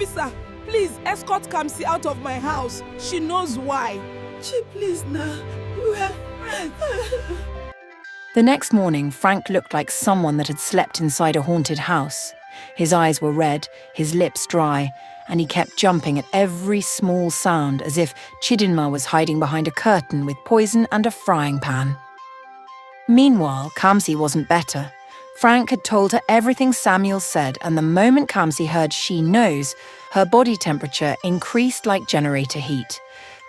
Officer, please escort Kamsi out of my house. She knows why. Please, now. We are friends. The next morning, Frank looked like someone that had slept inside a haunted house. His eyes were red, his lips dry, and he kept jumping at every small sound as if Chidinma was hiding behind a curtain with poison and a frying pan. Meanwhile, Kamsi wasn't better. Frank had told her everything Samuel said, and the moment Kamsi heard she knows, her body temperature increased like generator heat.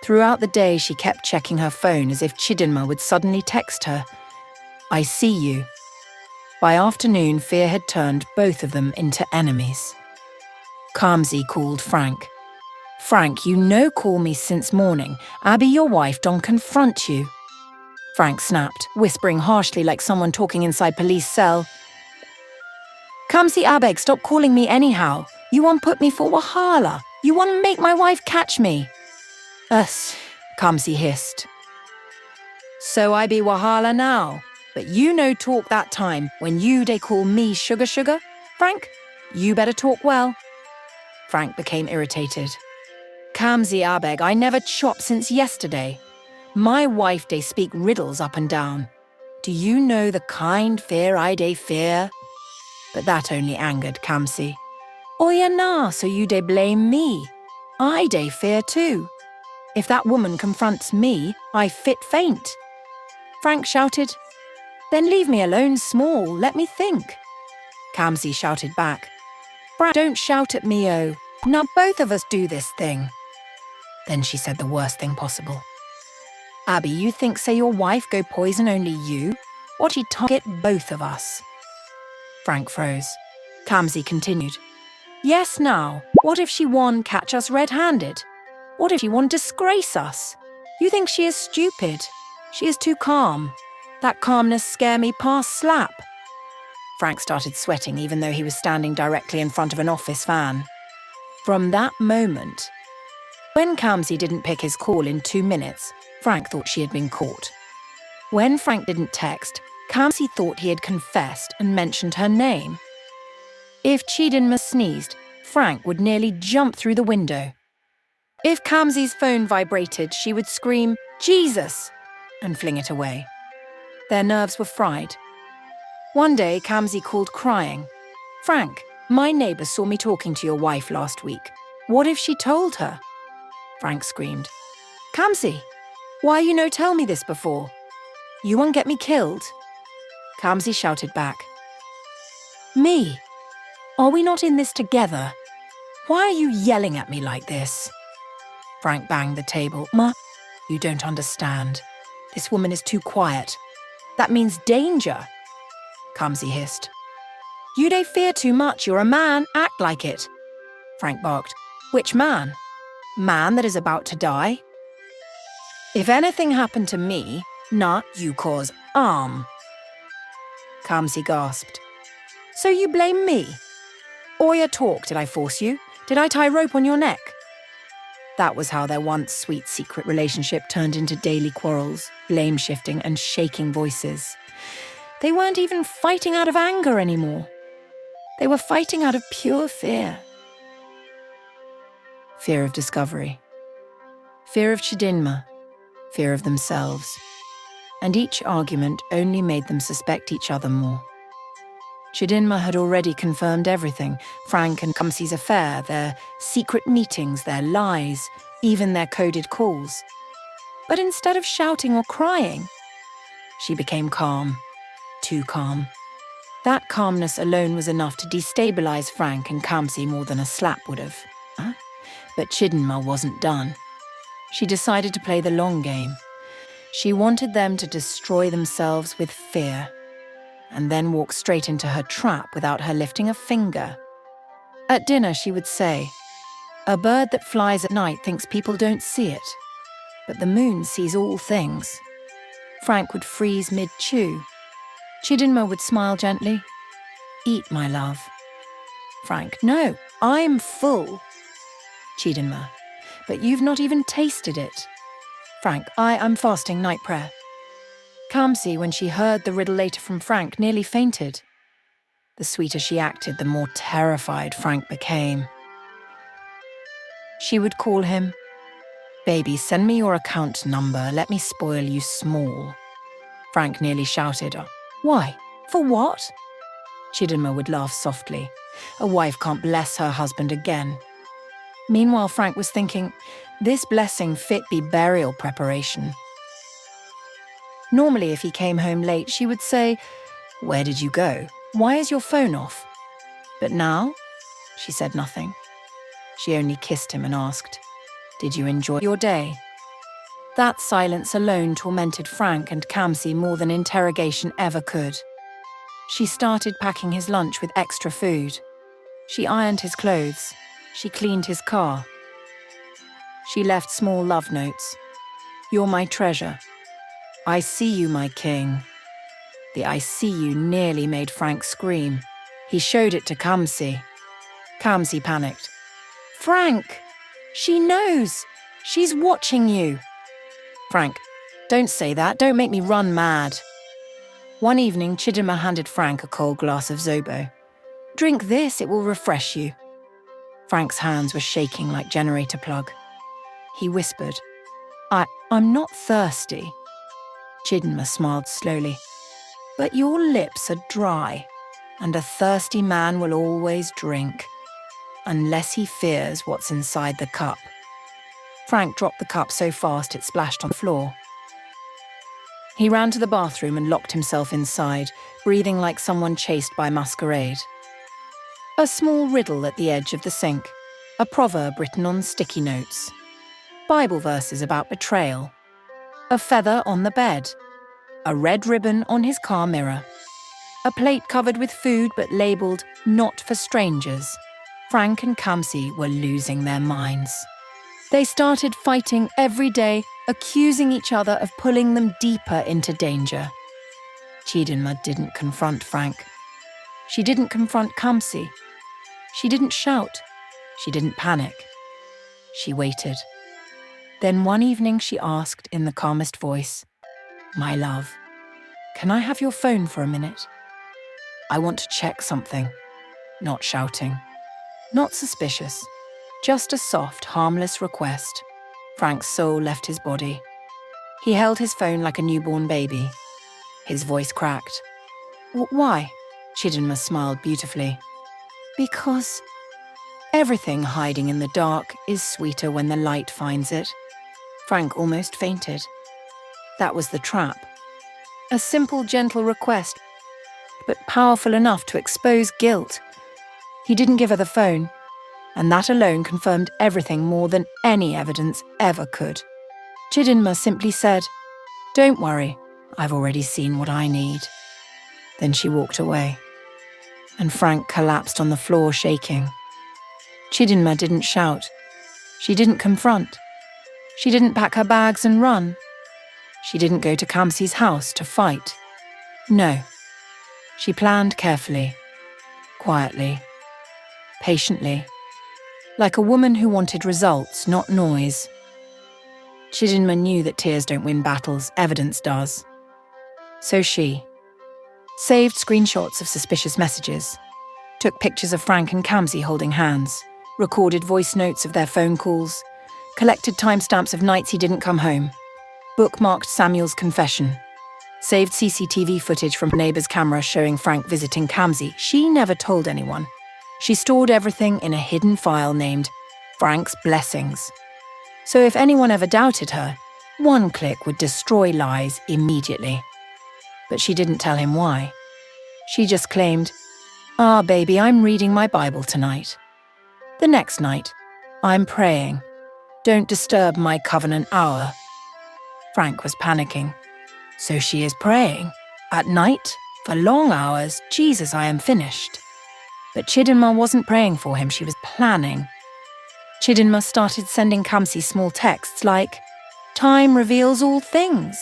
Throughout the day, she kept checking her phone as if Chidinma would suddenly text her, "I see you." By afternoon, fear had turned both of them into enemies. Kamsi called Frank. "Frank, you know call me since morning. Abby, your wife, don't confront you." Frank snapped, whispering harshly like someone talking inside police cell. "Kamsi Abeg, stop calling me anyhow. You want put me for wahala. You want make my wife catch me." Kamsi hissed. "So I be wahala now, but you no talk that time when you they call me sugar sugar? Frank, you better talk well." Frank became irritated. "Kamsi Abeg, I never chop since yesterday. My wife they speak riddles up and down. Do you know the kind fear I they fear?" But that only angered Kamsi. "Oh yeah nah, so you they blame me. I they fear too. If that woman confronts me, I fit faint." Frank shouted, "Then leave me alone small, let me think." Kamsi shouted back, "Frank, don't shout at me, oh. Now both of us do this thing." Then she said the worst thing possible. "Abby, you think say your wife go poison only you? Or she target both of us?" Frank froze. Kamsi continued, "Yes now, what if she won catch us red-handed? What if she won disgrace us? You think she is stupid? She is too calm. That calmness scare me past slap." Frank started sweating even though he was standing directly in front of an office fan. From that moment, when Kamsi didn't pick his call in 2 minutes, Frank thought she had been caught. When Frank didn't text, Kamsi thought he had confessed and mentioned her name. If Chidinma sneezed, Frank would nearly jump through the window. If Kamsi's phone vibrated, she would scream, "Jesus!" and fling it away. Their nerves were fried. One day, Kamsi called crying. "Frank, my neighbour saw me talking to your wife last week. What if she told her?" Frank screamed, "Kamsi, why you no tell me this before? You won't get me killed?" Kamsi shouted back, "Me? Are we not in this together? Why are you yelling at me like this?" Frank banged the table. "Ma, you don't understand. This woman is too quiet. That means danger." Kamsi hissed. "You don't fear too much. You're a man. Act like it." Frank barked. "Which man? Man that is about to die? If anything happened to me, nah, you cause harm." Kamsi gasped. "So you blame me? Oya talk, did I force you? Did I tie rope on your neck?" That was how their once sweet secret relationship turned into daily quarrels, blame-shifting and shaking voices. They weren't even fighting out of anger anymore. They were fighting out of pure fear. Fear of discovery. Fear of Chidinma. Fear of themselves. And each argument only made them suspect each other more. Chidinma had already confirmed everything, Frank and Kamsi's affair, their secret meetings, their lies, even their coded calls. But instead of shouting or crying, she became calm, too calm. That calmness alone was enough to destabilize Frank and Kamsi more than a slap would have. But Chidinma wasn't done. She decided to play the long game. She wanted them to destroy themselves with fear, and then walk straight into her trap without her lifting a finger. At dinner, she would say, "A bird that flies at night thinks people don't see it, but the moon sees all things." Frank would freeze mid-chew. Chidinma would smile gently. "Eat, my love." Frank, "No, I'm full." Chidinma, "But you've not even tasted it." Frank, I'm fasting night prayer." Kamsi, when she heard the riddle later from Frank, nearly fainted. The sweeter she acted, the more terrified Frank became. She would call him, "Baby, send me your account number. Let me spoil you small." Frank nearly shouted, "Why? For what?" Chidinma would laugh softly. A wife can't bless her husband again. Meanwhile, Frank was thinking, this blessing fit be burial preparation. Normally, if he came home late, she would say, "Where did you go? Why is your phone off?" But now, she said nothing. She only kissed him and asked, "Did you enjoy your day?" That silence alone tormented Frank and Kamsi more than interrogation ever could. She started packing his lunch with extra food. She ironed his clothes. She cleaned his car. She left small love notes. "You're my treasure. I see you, my king." The "I see you" nearly made Frank scream. He showed it to Kamsi. Kamsi panicked. "Frank! She knows! She's watching you!" "Frank, don't say that. Don't make me run mad." One evening, Chidinma handed Frank a cold glass of Zobo. "Drink this, it will refresh you." Frank's hands were shaking like generator plug. He whispered, I'm not thirsty." Chidinma smiled slowly. "But your lips are dry, and a thirsty man will always drink, unless he fears what's inside the cup." Frank dropped the cup so fast it splashed on the floor. He ran to the bathroom and locked himself inside, breathing like someone chased by masquerade. A small riddle at the edge of the sink, a proverb written on sticky notes, Bible verses about betrayal, a feather on the bed, a red ribbon on his car mirror, a plate covered with food but labelled "not for strangers." Frank and Kamsi were losing their minds. They started fighting every day, accusing each other of pulling them deeper into danger. Chidinma didn't confront Frank. She didn't confront Kamsi. She didn't shout. She didn't panic. She waited. Then one evening she asked in the calmest voice, "My love, can I have your phone for a minute? I want to check something." Not shouting. Not suspicious. Just a soft, harmless request. Frank's soul left his body. He held his phone like a newborn baby. His voice cracked. "Why?" Chidinma smiled beautifully. "Because everything hiding in the dark is sweeter when the light finds it." Frank almost fainted. That was the trap. A simple, gentle request, but powerful enough to expose guilt. He didn't give her the phone, and that alone confirmed everything more than any evidence ever could. Chidinma simply said, "Don't worry, I've already seen what I need." Then she walked away, and Frank collapsed on the floor shaking. Chidinma didn't shout. She didn't confront. She didn't pack her bags and run. She didn't go to Kamsi's house to fight. No. She planned carefully, quietly, patiently, like a woman who wanted results, not noise. Chidinma knew that tears don't win battles, evidence does. So she saved screenshots of suspicious messages, took pictures of Frank and Kamsi holding hands, recorded voice notes of their phone calls, collected timestamps of nights he didn't come home, bookmarked Samuel's confession, saved CCTV footage from a neighbour's camera showing Frank visiting Kamsi. She never told anyone. She stored everything in a hidden file named Frank's Blessings. So if anyone ever doubted her, one click would destroy lies immediately. But she didn't tell him why. She just claimed, "Baby, I'm reading my Bible tonight." The next night, "I'm praying. Don't disturb my covenant hour." Frank was panicking. So she is praying? At night? For long hours? Jesus, I am finished. But Chidinma wasn't praying for him, she was planning. Chidinma started sending Kamsi small texts like, "Time reveals all things."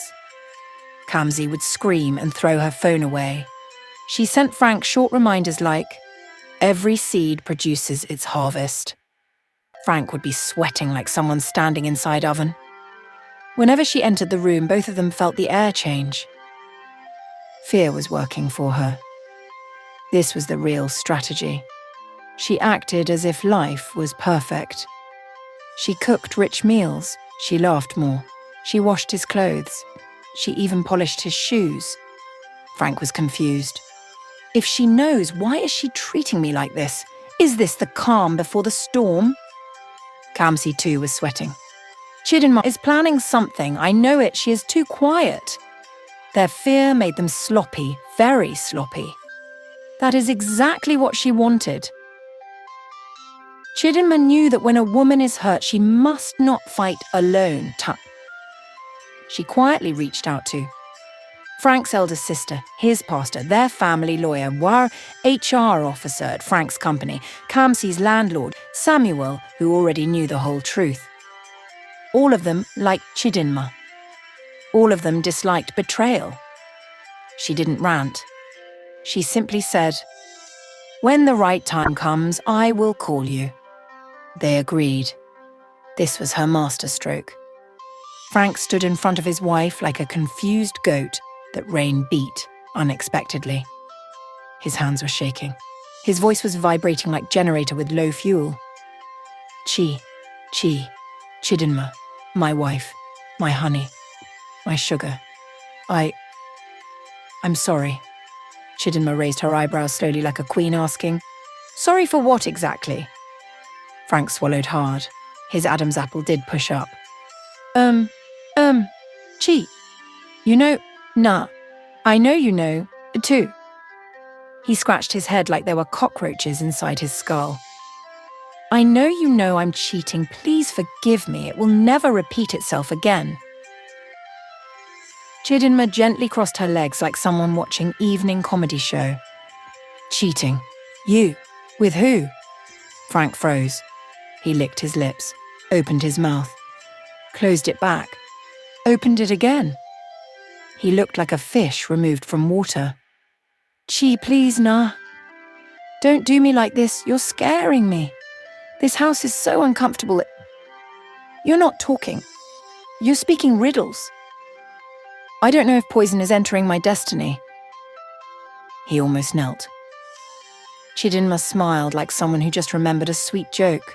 Kamsi would scream and throw her phone away. She sent Frank short reminders like, "Every seed produces its harvest." Frank would be sweating like someone standing inside oven. Whenever she entered the room, both of them felt the air change. Fear was working for her. This was the real strategy. She acted as if life was perfect. She cooked rich meals. She laughed more. She washed his clothes. She even polished his shoes. Frank was confused. If she knows, why is she treating me like this? Is this the calm before the storm? Kamsi too was sweating. Chidinma is planning something. I know it. She is too quiet. Their fear made them sloppy, very sloppy. That is exactly what she wanted. Chidinma knew that when a woman is hurt, she must not fight alone. She quietly reached out to Frank's eldest sister, his pastor, their family lawyer, War HR officer at Frank's company, Kamsi's landlord, Samuel, who already knew the whole truth. All of them liked Chidinma. All of them disliked betrayal. She didn't rant. She simply said, "When the right time comes, I will call you." They agreed. This was her masterstroke. Frank stood in front of his wife like a confused goat that rain beat unexpectedly. His hands were shaking. His voice was vibrating like generator with low fuel. Chidinma, my wife, my honey, my sugar. I'm sorry. Chidinma raised her eyebrows slowly like a queen asking, "Sorry for what exactly?" Frank swallowed hard. His Adam's apple did push up. Chi. You know, nah. I know you know, too. He scratched his head like there were cockroaches inside his skull. I know you know I'm cheating. Please forgive me. It will never repeat itself again. Chidinma gently crossed her legs like someone watching evening comedy show. Cheating? You? With who? Frank froze. He licked his lips, opened his mouth, closed it back, opened it again. He looked like a fish removed from water. Chi, please, nah. Don't do me like this. You're scaring me. This house is so uncomfortable. You're not talking. You're speaking riddles. I don't know if poison is entering my destiny. He almost knelt. Chidinma smiled like someone who just remembered a sweet joke.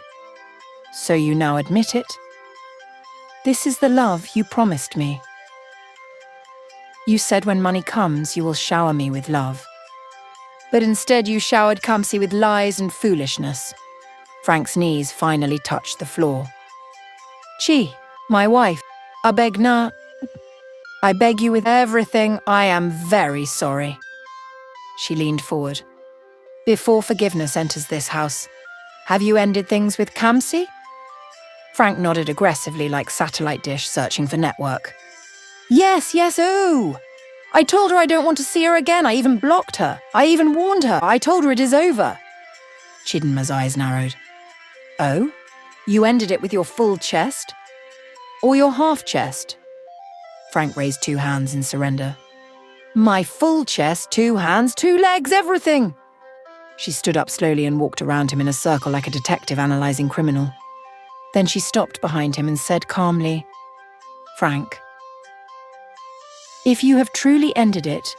So you now admit it? This is the love you promised me. You said when money comes, you will shower me with love. But instead you showered Kamsi with lies and foolishness. Frank's knees finally touched the floor. Chi, my wife, I beg you with everything, I am very sorry. She leaned forward. Before forgiveness enters this house, have you ended things with Kamsi? Frank nodded aggressively like satellite dish searching for network. Yes, oh! I told her I don't want to see her again. I even blocked her. I even warned her. I told her it is over. Chidinma's eyes narrowed. Oh? You ended it with your full chest? Or your half chest? Frank raised 2 hands in surrender. My full chest, 2 hands, 2 legs, everything! She stood up slowly and walked around him in a circle like a detective analysing criminal. Then she stopped behind him and said calmly, Frank, if you have truly ended it,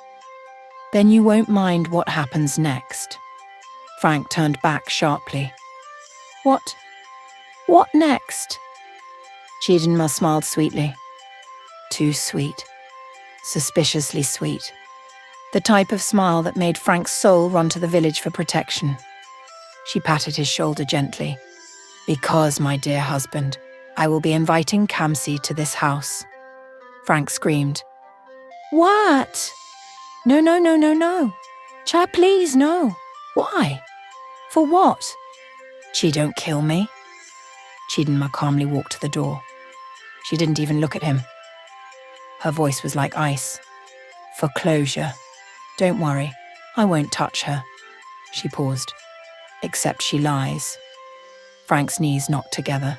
then you won't mind what happens next. Frank turned back sharply. What? What next? Chidinma smiled sweetly. Too sweet. Suspiciously sweet. The type of smile that made Frank's soul run to the village for protection. She patted his shoulder gently. Because, my dear husband, I will be inviting Kamsi to this house. Frank screamed. What? No. Cha, please, no. Why? For what? Chi, don't kill me. Chidinma calmly walked to the door. She didn't even look at him. Her voice was like ice. For closure. Don't worry, I won't touch her. She paused. Except she lies. Frank's knees knocked together.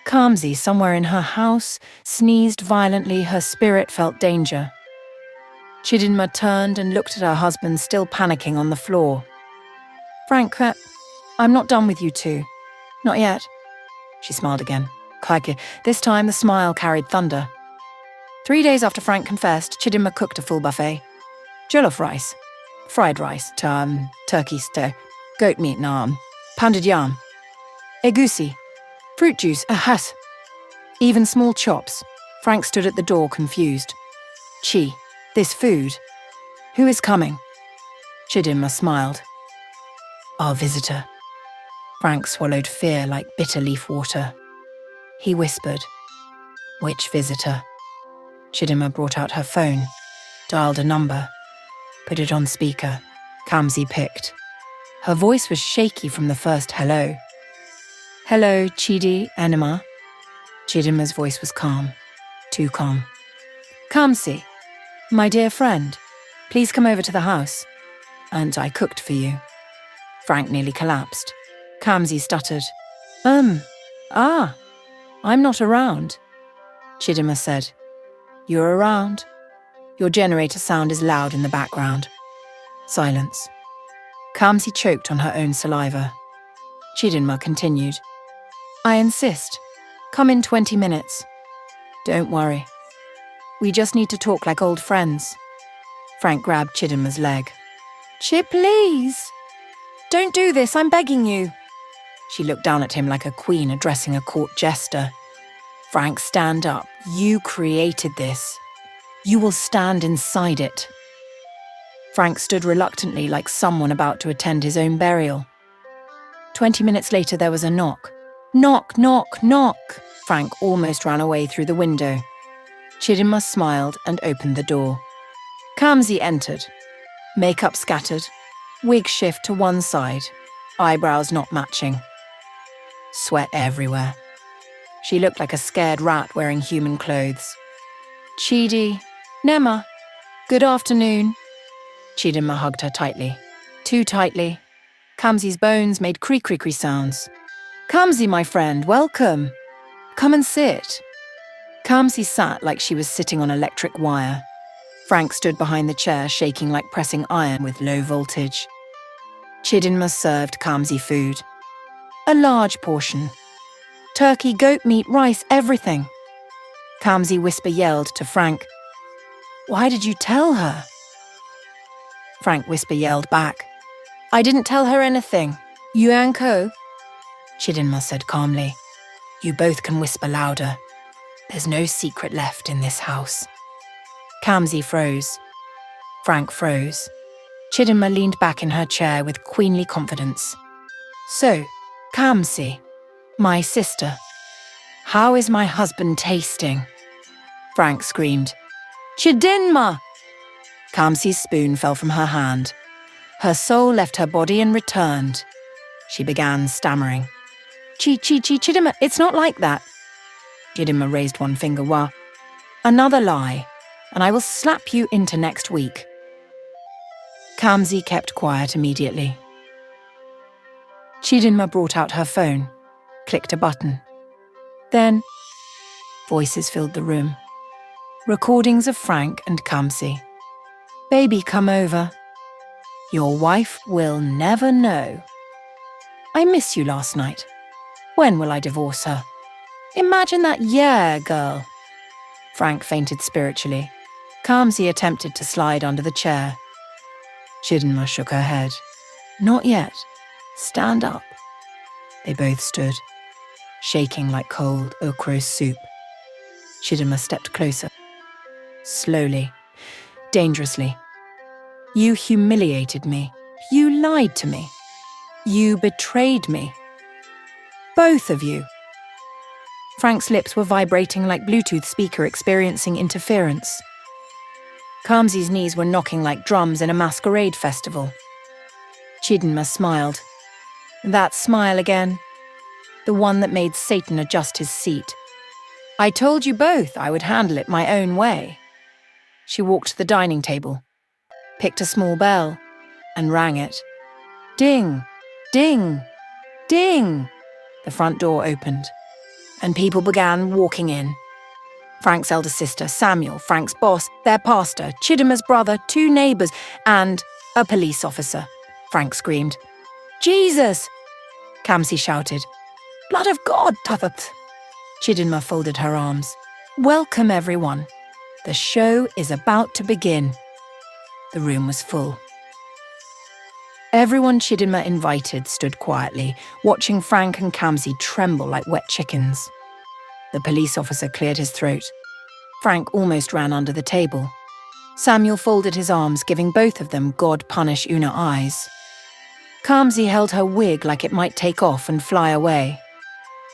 Kamsi, somewhere in her house, sneezed violently. Her spirit felt danger. Chidinma turned and looked at her husband, still panicking on the floor. Frank, I'm not done with you two. Not yet. She smiled again. This time the smile carried thunder. 3 days after Frank confessed, Chidinma cooked a full buffet. Jollof rice, fried rice, turkey stew, goat meat, pounded yam, egusi, Fruit juice, ahas. Even small chops. Frank stood at the door, confused. Chi, this food. Who is coming? Chidinma smiled. Our visitor. Frank swallowed fear like bitter leaf water. He whispered, which visitor? Chidinma brought out her phone, dialed a number, put it on speaker. Kamsi picked. Her voice was shaky from the first hello. Hello, Chidinma. Chidinma's voice was calm, too calm. Kamsi, my dear friend, please come over to the house. And I cooked for you. Frank nearly collapsed. Kamsi stuttered. I'm not around. Chidinma said, You're around. Your generator sound is loud in the background. Silence. Kamsi choked on her own saliva. Chidinma continued. I insist. Come in 20 minutes. Don't worry. We just need to talk like old friends. Frank grabbed Chidinma's leg. Chid, please. Don't do this, I'm begging you. She looked down at him like a queen addressing a court jester. Frank, stand up. You created this. You will stand inside it. Frank stood reluctantly like someone about to attend his own burial. 20 minutes later, there was a knock. Knock, knock, knock. Frank almost ran away through the window. Chidinma smiled and opened the door. Kamsi entered. Makeup scattered. Wig shift to one side. Eyebrows not matching. Sweat everywhere. She looked like a scared rat wearing human clothes. Chidi, Nema, good afternoon. Chidinma hugged her tightly. Too tightly. Kamsi's bones made creak-creak sounds. Kamsi, my friend, welcome. Come and sit. Kamsi sat like she was sitting on electric wire. Frank stood behind the chair, shaking like pressing iron with low voltage. Chidinma served Kamsi food. A large portion. Turkey, goat meat, rice, everything. Kamsi whisper yelled to Frank, Why did you tell her? Frank whisper yelled back, I didn't tell her anything. Yuanko? Chidinma said calmly, You both can whisper louder. There's no secret left in this house. Kamsi froze. Frank froze. Chidinma leaned back in her chair with queenly confidence. So, Kamsi, my sister, how is my husband tasting? Frank screamed, Chidinma! Kamsi's spoon fell from her hand. Her soul left her body and returned. She began stammering. Chidinma, it's not like that. Chidinma raised one finger. Wah. Another lie, and I will slap you into next week. Kamsi kept quiet immediately. Chidinma brought out her phone, clicked a button. Then, voices filled the room. Recordings of Frank and Kamsi. Baby, come over. Your wife will never know. I miss you last night. When will I divorce her? Imagine that, yeah, girl. Frank fainted spiritually. Kamsi attempted to slide under the chair. Chidinma shook her head. Not yet. Stand up. They both stood, shaking like cold okra soup. Chidinma stepped closer. Slowly, dangerously. You humiliated me. You lied to me. You betrayed me. Both of you. Frank's lips were vibrating like Bluetooth speaker experiencing interference. Kamsi's knees were knocking like drums in a masquerade festival. Chidinma smiled. That smile again. The one that made Satan adjust his seat. I told you both I would handle it my own way. She walked to the dining table, picked a small bell, and rang it. Ding, ding, ding. The front door opened, and people began walking in. Frank's elder sister, Samuel, Frank's boss, their pastor, Chidinma's brother, 2 neighbours, and a police officer. Frank screamed. Jesus! Kamsi shouted. Blood of God, Tuthup! Chidinma folded her arms. Welcome, everyone. The show is about to begin. The room was full. Everyone Chidinma invited stood quietly, watching Frank and Kamsi tremble like wet chickens. The police officer cleared his throat. Frank almost ran under the table. Samuel folded his arms, giving both of them God punish Una eyes. Kamsi held her wig like it might take off and fly away.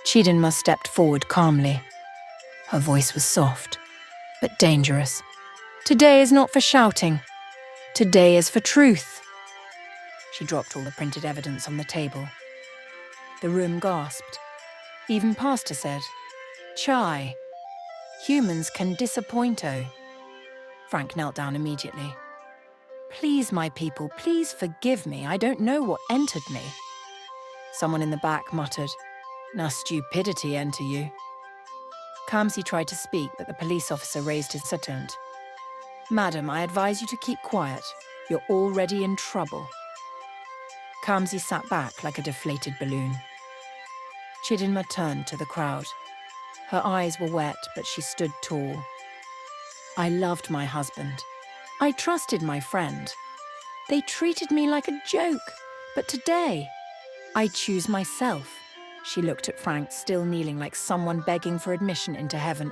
Chidinma stepped forward calmly. Her voice was soft, but dangerous. Today is not for shouting. Today is for truth. She dropped all the printed evidence on the table. The room gasped. Even Pastor said, "Chai, humans can disappoint, oh." Frank knelt down immediately. "Please, my people, please forgive me. I don't know what entered me." Someone in the back muttered, "Now stupidity enter you." Kamsi tried to speak, but the police officer raised his saturn. "Madam, I advise you to keep quiet. You're already in trouble." Kamsi sat back like a deflated balloon. Chidinma turned to the crowd. Her eyes were wet, but she stood tall. "I loved my husband. I trusted my friend. They treated me like a joke, but today, I choose myself." She looked at Frank, still kneeling like someone begging for admission into heaven.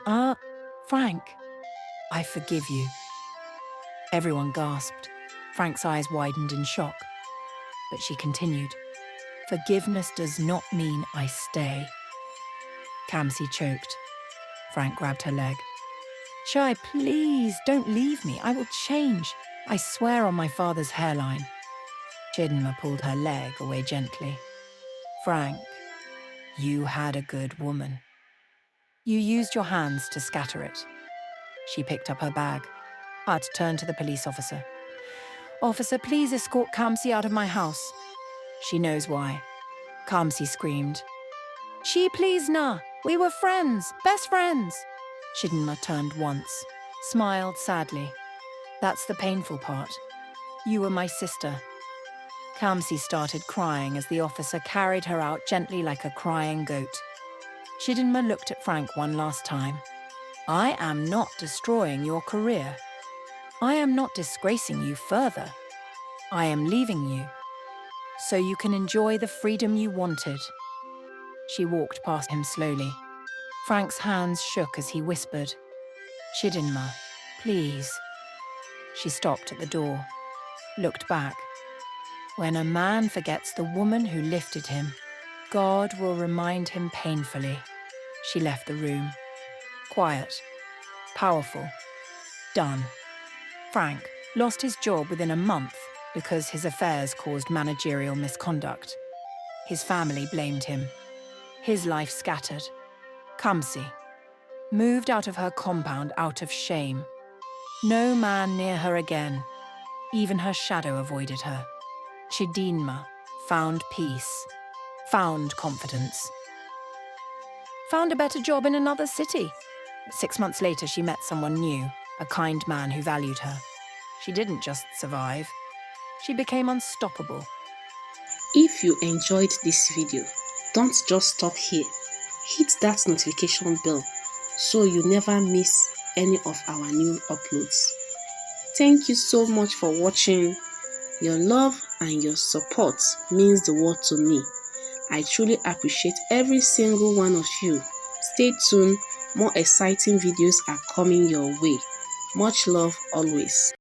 Frank, I forgive you." Everyone gasped. Frank's eyes widened in shock. But she continued, "Forgiveness does not mean I stay." Kamsi choked. Frank grabbed her leg. "Chai, please, don't leave me. I will change. I swear on my father's hairline." Chidinma pulled her leg away gently. "Frank, you had a good woman. You used your hands to scatter it." She picked up her bag. RUTH turned to the police officer. "Officer, please escort Kamsi out of my house." "She knows why." Kamsi screamed. "She please na. We were friends, best friends." Chidinma turned once, smiled sadly. "That's the painful part. You were my sister." Kamsi started crying as the officer carried her out gently like a crying goat. Chidinma looked at Frank one last time. "I am not destroying your career. I am not disgracing you further. I am leaving you, so you can enjoy the freedom you wanted." She walked past him slowly. Frank's hands shook as he whispered, "Chidinma, please." She stopped at the door, looked back. When a man forgets the woman who lifted him, God will remind him painfully. She left the room. Quiet, powerful, done. Frank lost his job within a month because his affairs caused managerial misconduct. His family blamed him. His life scattered. Kamsi moved out of her compound out of shame. No man near her again. Even her shadow avoided her. Chidinma found peace, found confidence. Found a better job in another city. 6 months later, she met someone new, a kind man who valued her. She didn't just survive. She became unstoppable. If you enjoyed this video, don't just stop here. Hit that notification bell so you never miss any of our new uploads. Thank you so much for watching. Your love and your support means the world to me. I truly appreciate every single one of you. Stay tuned, more exciting videos are coming your way. Much love always.